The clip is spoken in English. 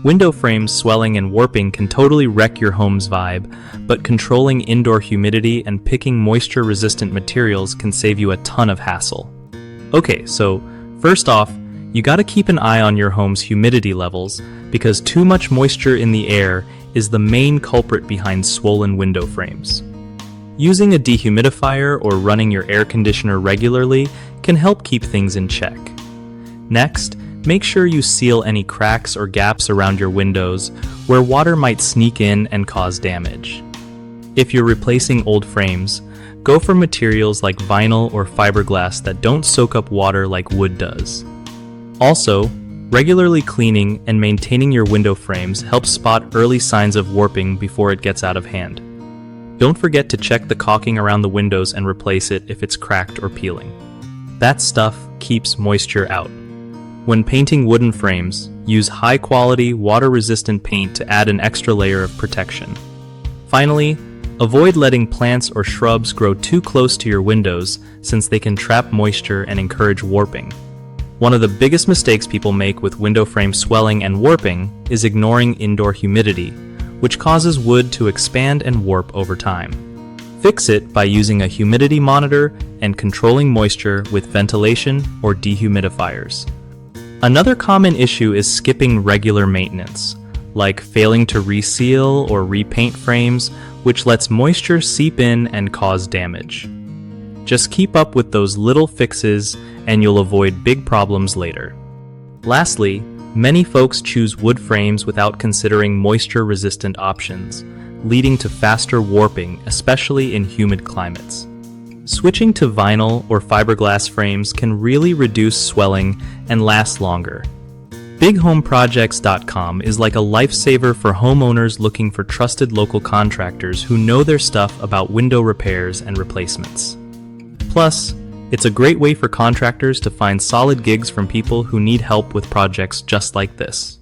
Window frames swelling and warping can totally wreck your home's vibe, but controlling indoor humidity and picking moisture-resistant materials can save you a ton of hassle. Okay, so first off, you gotta keep an eye on your home's humidity levels because too much moisture in the air is the main culprit behind swollen window frames. Using a dehumidifier or running your air conditioner regularly can help keep things in check. Next, make sure you seal any cracks or gaps around your windows where water might sneak in and cause damage. If you're replacing old frames, go for materials like vinyl or fiberglass that don't soak up water like wood does. Also, regularly cleaning and maintaining your window frames helps spot early signs of warping before it gets out of hand. Don't forget to check the caulking around the windows and replace it if it's cracked or peeling. That stuff keeps moisture out. When painting wooden frames, use high-quality, water-resistant paint to add an extra layer of protection. Finally, avoid letting plants or shrubs grow too close to your windows since they can trap moisture and encourage warping. One of the biggest mistakes people make with window frame swelling and warping is ignoring indoor humidity, which causes wood to expand and warp over time. Fix it by using a humidity monitor and controlling moisture with ventilation or dehumidifiers. Another common issue is skipping regular maintenance, like failing to reseal or repaint frames, which lets moisture seep in and cause damage. Just keep up with those little fixes and you'll avoid big problems later. Lastly, many folks choose wood frames without considering moisture-resistant options, leading to faster warping, especially in humid climates. Switching to vinyl or fiberglass frames can really reduce swelling and last longer. BigHomeProjects.com is like a lifesaver for homeowners looking for trusted local contractors who know their stuff about window repairs and replacements. Plus, it's a great way for contractors to find solid gigs from people who need help with projects just like this.